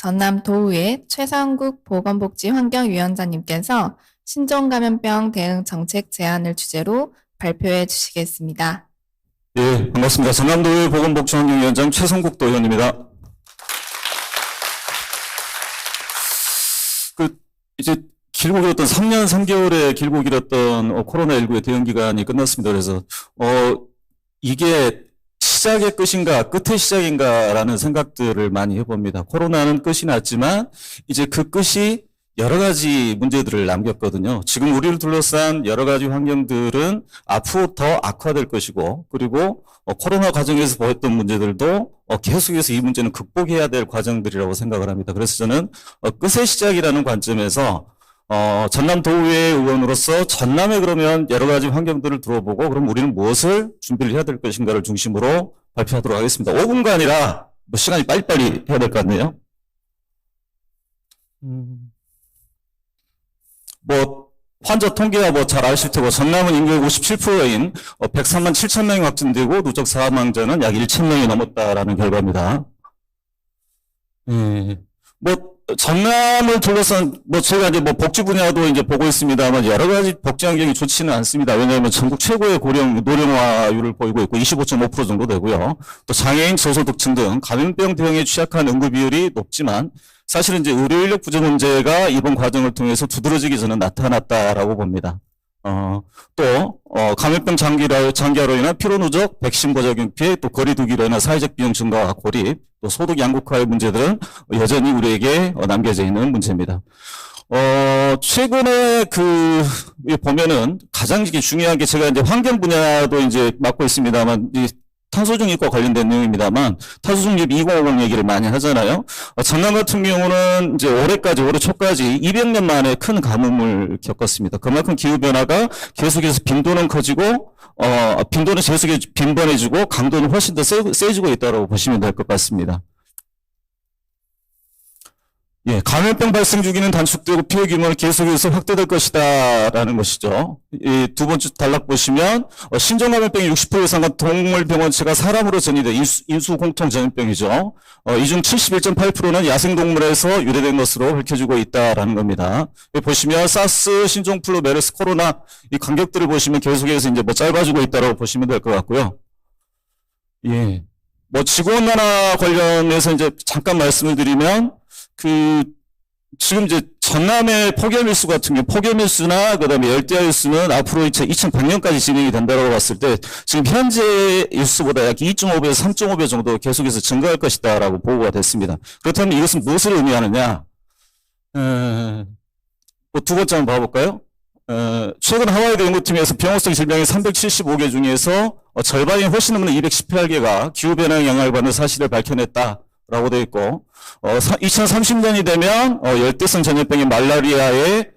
전남 도의회 최상국 보건복지환경위원장님께서 신종감염병 대응 정책 제안을 주제로 발표해 주시겠습니다. 예, 반갑습니다. 전남도의 보건복지환경위원장 최성국 도의원입니다. 이제 길고 길었던 3년 3개월의 길고 길었던 코로나19의 대응 기간이 끝났습니다. 그래서 이게 시작의 끝인가 끝의 시작인가라는 생각들을 많이 해봅니다. 코로나는 끝이 났지만 이제 그 끝이 여러 가지 문제들을 남겼거든요. 지금 우리를 둘러싼 여러 가지 환경들은 앞으로 더 악화될 것이고, 그리고 코로나 과정에서 보였던 문제들도 계속해서 이 문제는 극복해야 될 과정들이라고 생각을 합니다. 그래서 저는 끝의 시작이라는 관점에서 전남도의회 의원으로서 전남에 그러면 여러 가지 환경들을 들어보고 그럼 우리는 무엇을 준비를 해야 될 것인가를 중심으로 발표하도록 하겠습니다. 5분간이라 시간이 빨리빨리 해야 될 것 같네요. 환자 통계가 잘 아실 테고 전남은 인구의 57%인 103만 7천 명이 확진되고 누적 사망자는 약 1천 명이 넘었다라는 결과입니다. 전남을 둘러싼 제가 이제 복지 분야도 이제 보고 있습니다만 여러 가지 복지 환경이 좋지는 않습니다. 왜냐하면 전국 최고의 노령화율을 보이고 있고 25.5% 정도 되고요. 또 장애인 저소득층 등 감염병 대응에 취약한 응급 비율이 높지만 사실은 이제 의료 인력 부족 문제가 이번 과정을 통해서 두드러지기 저는 나타났다라고 봅니다. 감염병 장기화로 인한 피로 누적, 백신 부작용 피해, 또 거리 두기로 인한 사회적 비용 증가와 고립, 또 소득 양극화의 문제들은 여전히 우리에게 남겨져 있는 문제입니다. 최근에 보면은 가장 중요한 게 제가 이제 환경 분야도 이제 맡고 있습니다만, 탄소중립과 관련된 내용입니다만, 탄소중립 2050 얘기를 많이 하잖아요. 전남 같은 경우는 이제 올해 초까지 200년 만에 큰 가뭄을 겪었습니다. 그만큼 기후변화가 계속해서 빈도는 커지고, 빈도는 계속해서 빈번해지고, 강도는 훨씬 더 세지고 있다고 보시면 될 것 같습니다. 예, 감염병 발생 주기는 단축되고 피해 규모는 계속해서 확대될 것이다라는 것이죠. 이 두 번째 단락 보시면 신종감염병이 60% 이상은 동물병원체가 사람으로 전이돼 인수 공통 전염병이죠. 이 중 71.8%는 야생동물에서 유래된 것으로 밝혀지고 있다라는 겁니다. 여기 보시면 사스, 신종플루, 메르스, 코로나 이 간격들을 보시면 계속해서 이제 짧아지고 있다고 보시면 될 것 같고요. 예, 지구온난화 관련해서 이제 잠깐 말씀을 드리면 지금 이제 전남의 폭염일수 같은 경우, 폭염일수나 그다음에 열대야일수는 앞으로 2100년까지 진행이 된다고 봤을 때 지금 현재 일수보다 약 2.5배에서 3.5배 정도 계속해서 증가할 것이다라고 보고가 됐습니다. 그렇다면 이것은 무엇을 의미하느냐? 두 번째 한번 봐볼까요? 최근 하와이드 연구팀에서 병원성 질병의 375개 중에서 절반이 훨씬 넘는 218개가 기후변화에 영향을 받는 사실을 밝혀냈다라고 되어 있고, 2030년이 되면 열대성 전염병인 말라리아에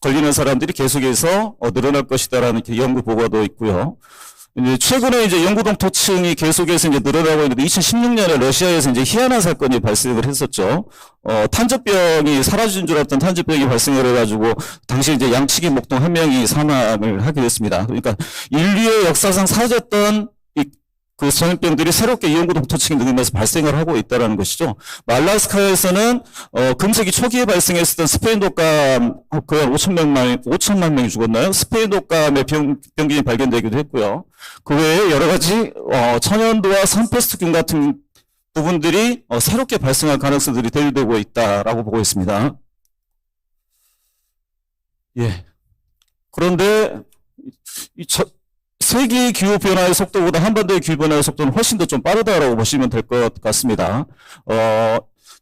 걸리는 사람들이 계속해서 늘어날 것이다라는 연구 보고도 있고요. 이제 최근에 이제 영구동토층이 계속해서 이제 늘어나고 있는데 2016년에 러시아에서 이제 희한한 사건이 발생을 했었죠. 탄저병이 사라진 줄 알았던 탄저병이 발생을 해가지고 당시 이제 양치기 목동 한 명이 사망을 하게 됐습니다. 그러니까 인류의 역사상 사라졌던 그 전염병들이 새롭게 영구동토층이 늘면서 발생을 하고 있다는 것이죠. 말라스카에서는 금세기 초기에 발생했었던 스페인 독감 거의 5천만 명이 죽었나요? 스페인 독감의 병균이 발견되기도 했고요. 그 외에 여러 가지 천연도와 산패스트균 같은 부분들이 새롭게 발생할 가능성들이 대두되고 있다라고 보고 있습니다. 예. 그런데 세계 기후 변화의 속도보다 한반도의 기후 변화의 속도는 훨씬 더 좀 빠르다라고 보시면 될 것 같습니다.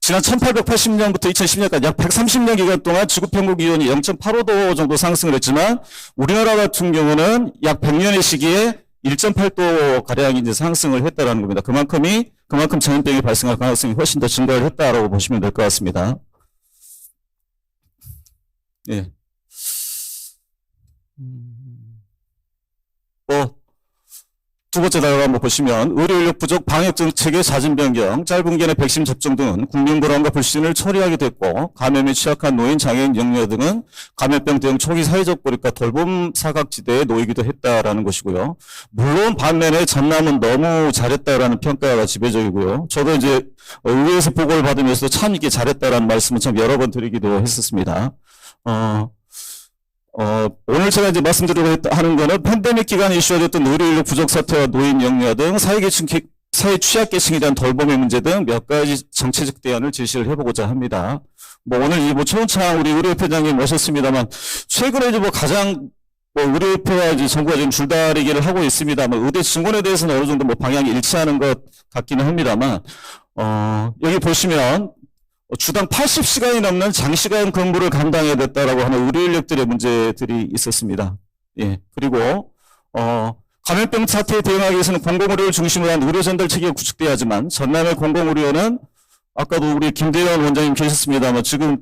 지난 1880년부터 2010년까지 약 130년 기간 동안 지구 평균 기온이 0.85도 정도 상승을 했지만 우리나라 같은 경우는 약 100년의 시기에 1.8도 가량 이제 상승을 했다라는 겁니다. 그만큼 전염병이 발생할 가능성이 훨씬 더 증가를 했다라고 보시면 될 것 같습니다. 예. 두 번째 다가 한번 보시면 의료 인력 부족, 방역 정책의 잦은 변경, 짧은 기간의 백신 접종 등은 국민 불안과 불신을 초래하게 됐고 감염에 취약한 노인, 장애인, 영유아 등은 감염병 대응 초기 사회적 고립과 돌봄 사각지대에 놓이기도 했다라는 것이고요. 물론 반면에 전남은 너무 잘했다라는 평가가 지배적이고요. 저도 이제 의회에서 보고를 받으면서 참 이게 잘했다라는 말씀을 참 여러 번 드리기도 했었습니다. 오늘 제가 이제 말씀드리려고 하는 거는 팬데믹 기간에 이슈화됐던 의료인력 부족 사태와 노인, 영유아 등 사회 취약계층에 대한 돌봄의 문제 등 몇 가지 정책적 대안을 제시를 해보고자 합니다. 오늘 이제 최원창 우리 의료협회장님 모셨습니다만, 최근에 이제 가장 의료협회와 이제 정부가 지금 줄다리기를 하고 있습니다만, 의대 증원에 대해서는 어느 정도 방향이 일치하는 것 같기는 합니다만, 여기 보시면, 주당 80시간이 넘는 장시간 근무를 감당해야 됐다라고 하는 의료 인력들의 문제들이 있었습니다. 예. 그리고, 감염병 사태에 대응하기 위해서는 공공의료를 중심으로 한 의료 전달 체계가 구축돼야 하지만, 전남의 공공의료는 아까도 우리 김대현 원장님 계셨습니다만, 지금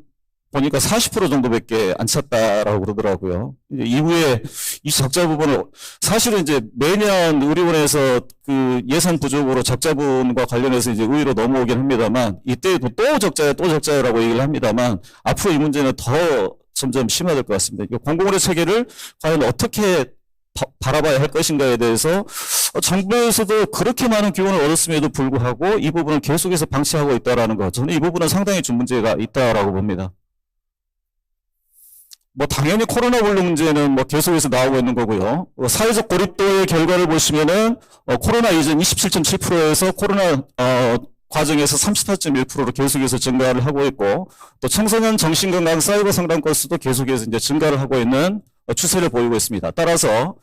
보니까 40% 정도밖에 안 찼다라고 그러더라고요. 이후에 이 적자 부분을 사실은 이제 매년 의료원에서 그 예산 부족으로 적자 부분과 관련해서 이제 의의로 넘어오긴 합니다만, 이때도 또 적자라고 얘기를 합니다만, 앞으로 이 문제는 더 점점 심화될 것 같습니다. 공공의료 체계를 과연 어떻게 바라봐야 할 것인가에 대해서 정부에서도 그렇게 많은 기원을 얻었음에도 불구하고 이 부분을 계속해서 방치하고 있다라는 것, 저는 이 부분은 상당히 좀 문제가 있다라고 봅니다. 당연히 코로나 블루 문제는 계속해서 나오고 있는 거고요. 사회적 고립도의 결과를 보시면은, 코로나 이전 27.7%에서 코로나, 과정에서 34.1%로 계속해서 증가를 하고 있고, 또 청소년 정신건강 사이버 상담 건수도 계속해서 이제 증가를 하고 있는 추세를 보이고 있습니다. 따라서,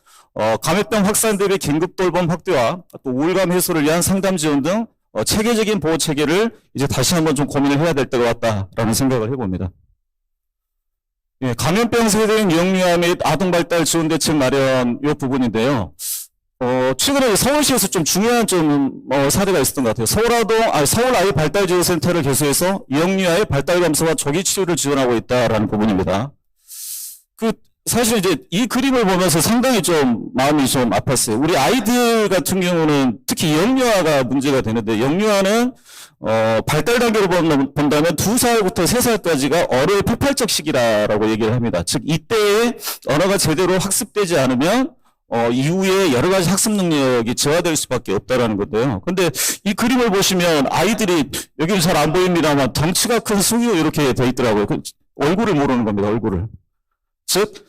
감염병 확산 대비 긴급 돌봄 확대와 또 우울감 해소를 위한 상담 지원 등, 체계적인 보호 체계를 이제 다시 한번 좀 고민을 해야 될 때가 왔다라는 생각을 해봅니다. 예, 감염병 세대인 영유아 및 아동 발달 지원 대책 마련 이 부분인데요. 최근에 서울시에서 좀 중요한 사례가 있었던 것 같아요. 서울 아이 발달 지원 센터를 개소해서 영유아의 발달 감소와 조기 치료를 지원하고 있다라는 부분입니다. 사실 이제 이 그림을 보면서 상당히 좀 마음이 좀 아팠어요. 우리 아이들 같은 경우는 특히 영유아가 문제가 되는데, 영유아는 발달 단계로 본다면 2살부터 3살까지가 어려의 폭발적 시기라고 얘기를 합니다. 즉 이때에 언어가 제대로 학습되지 않으면 이후에 여러 가지 학습 능력이 저하될 수밖에 없다라는 건데요. 근데 이 그림을 보시면 아이들이, 여기는 잘 안 보입니다만 덩치가 큰 수유 이렇게 돼 있더라고요. 얼굴을 모르는 겁니다. 얼굴을. 즉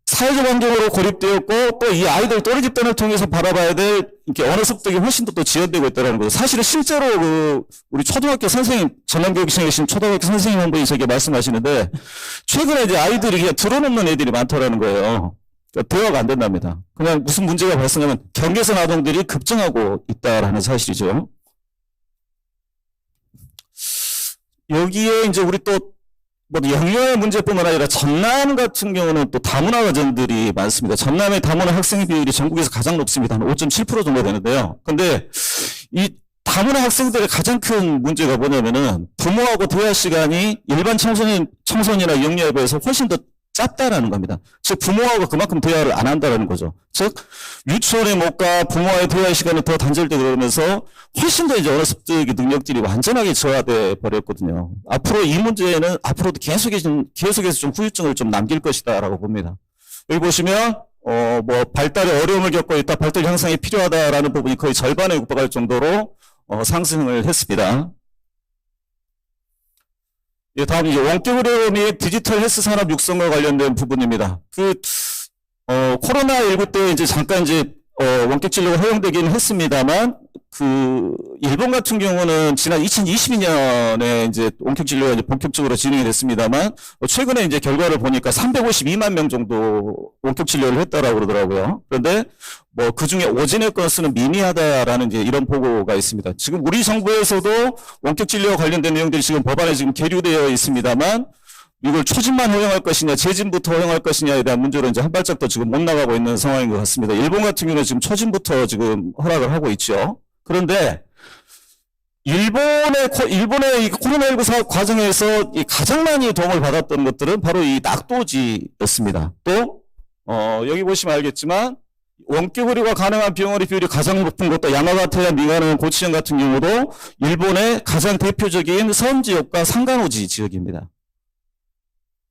사회적 환경으로 고립되었고, 또 이 아이들 또래 집단을 통해서 바라봐야 될 이렇게 언어 습득이 훨씬 더 지연되고 있다는 거죠. 사실은 실제로 우리 초등학교 선생님, 전남교육청에 계신 초등학교 선생님 한 분이 저게 말씀하시는데, 최근에 이제 아이들이 그냥 들어놓는 애들이 많다라는 거예요. 그러니까 대화가 안 된답니다. 그냥 무슨 문제가 발생하면 경계선 아동들이 급증하고 있다라는 사실이죠. 여기에 이제 우리 또 영유아 문제뿐만 아니라 전남 같은 경우는 또 다문화 가정들이 많습니다. 전남의 다문화 학생 비율이 전국에서 가장 높습니다. 한 5.7% 정도 되는데요. 근데 이 다문화 학생들의 가장 큰 문제가 뭐냐면은 부모하고 대화 시간이 일반 청소년이나 영유아에 비해서 훨씬 더 짧다라는 겁니다. 즉 부모하고 그만큼 대화를 안 한다라는 거죠. 즉 유치원에 못 가 부모와의 대화 시간이 더 단절되고 그러면서 훨씬 더 이제 언어 습득의 능력들이 완전하게 저하돼 버렸거든요. 앞으로 이 문제는 앞으로도 계속해서 좀 후유증을 좀 남길 것이다라고 봅니다. 여기 보시면 발달에 어려움을 겪고 있다, 발달 향상이 필요하다라는 부분이 거의 절반에 육박할 정도로 상승을 했습니다. 예, 다음 이제 원격 의료 및 디지털 헬스 산업 육성과 관련된 부분입니다. 코로나19 때 이제 잠깐 이제 원격 진료가 허용되긴 했습니다만, 일본 같은 경우는 지난 2022년에 이제 원격 진료가 이제 본격적으로 진행이 됐습니다만, 최근에 이제 결과를 보니까 352만 명 정도 원격 진료를 했다라고 그러더라고요. 그런데 그 중에 오진의 건수는 미미하다라는 이제 이런 보고가 있습니다. 지금 우리 정부에서도 원격 진료와 관련된 내용들이 지금 법안에 지금 계류되어 있습니다만, 이걸 초진만 허용할 것이냐, 재진부터 허용할 것이냐에 대한 문제로 이제 한 발짝 더 지금 못 나가고 있는 상황인 것 같습니다. 일본 같은 경우는 지금 초진부터 지금 허락을 하고 있죠. 그런데 일본의 이 코로나19 과정에서 가장 많이 도움을 받았던 것들은 바로 이 낙도지였습니다. 또 여기 보시면 알겠지만 원격 의료가 가능한 병원의 비율이 가장 높은 곳도 야마가타야 미가노 고치현 같은 경우도 일본의 가장 대표적인 섬 지역과 상간호지 지역입니다.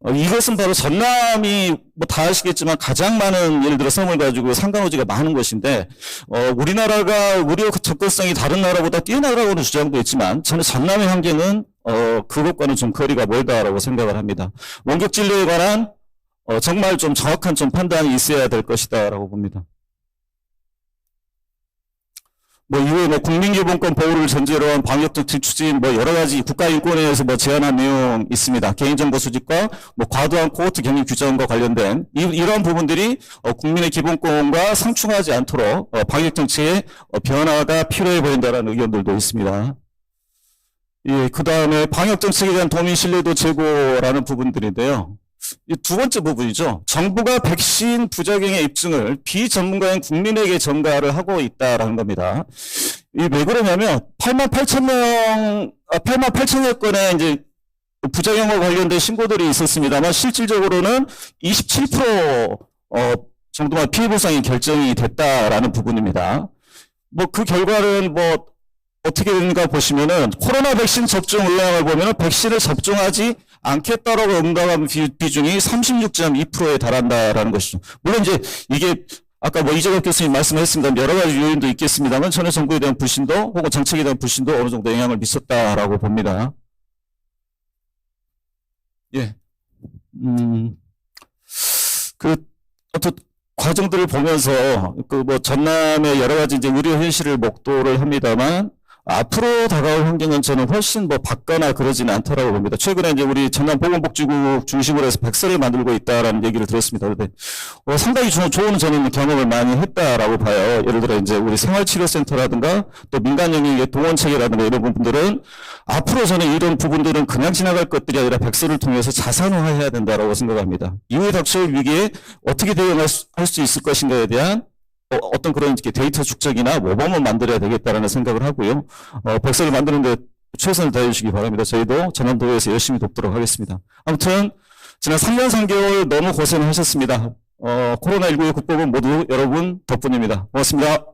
이것은 바로 전남이 뭐 다 아시겠지만 가장 많은 예를 들어 섬을 가지고 상간호지가 많은 것인데 우리나라가 의료 접근성이 다른 나라보다 뛰어나다고는 주장도 있지만 저는 전남의 환경은 그것과는 좀 거리가 멀다라고 생각을 합니다. 원격 진료에 관한 정말 좀 정확한 좀 판단이 있어야 될 것이다라고 봅니다. 뭐 이후에 뭐 국민기본권 보호를 전제로 한 방역정책 추진 뭐 여러 가지 국가인권위에서 뭐 제안한 내용 있습니다. 개인정보 수집과 뭐 과도한 코호트 격리 규정과 관련된 이런 부분들이 국민의 기본권과 상충하지 않도록 방역정책의 변화가 필요해 보인다라는 의견들도 있습니다. 예, 그 다음에 방역정책에 대한 도민 신뢰도 제고라는 부분들인데요. 이 두 번째 부분이죠. 정부가 백신 부작용의 입증을 비전문가인 국민에게 전가를 하고 있다라는 겁니다. 이 왜 그러냐면 88,000여 건의 이제 부작용과 관련된 신고들이 있었습니다만 실질적으로는 27% 정도만 피해 보상이 결정이 됐다라는 부분입니다. 뭐 그 결과는 뭐 어떻게 되는가 보시면은 코로나 백신 접종 의향을 보면은 백신을 접종하지 않겠다라고 응답한 비중이 36.2%에 달한다라는 것이죠. 물론 이제 이게 아까 뭐 이재갑 교수님 말씀하셨습니다. 여러 가지 요인도 있겠습니다만 전혀 정부에 대한 불신도 혹은 정책에 대한 불신도 어느 정도 영향을 미쳤다라고 봅니다. 예. 그 어떤 과정들을 보면서 그 뭐 전남의 여러 가지 이제 의료 현실을 목도를 합니다만 앞으로 다가올 환경은 저는 훨씬 뭐 밝거나 그러지는 않다라고 봅니다. 최근에 이제 우리 전남보건복지국 중심으로 해서 백서를 만들고 있다라는 얘기를 들었습니다. 그런데 상당히 좋은 저는 경험을 많이 했다라고 봐요. 예를 들어 이제 우리 생활치료센터라든가 또 민간 영역의 동원체계라든가 이런 부분들은 앞으로 저는 이런 부분들은 그냥 지나갈 것들이 아니라 백서를 통해서 자산화해야 된다라고 생각합니다. 이후에 닥쳐올 위기에 어떻게 대응할 수 있을 것인가에 대한 어떤 그런 데이터 축적이나 모범을 만들어야 되겠다라는 생각을 하고요. 백서를 만드는데 최선을 다해 주시기 바랍니다. 저희도 전남도에서 열심히 돕도록 하겠습니다. 아무튼 지난 3년 3개월 너무 고생을 하셨습니다. 코로나19의 극복은 모두 여러분 덕분입니다. 고맙습니다.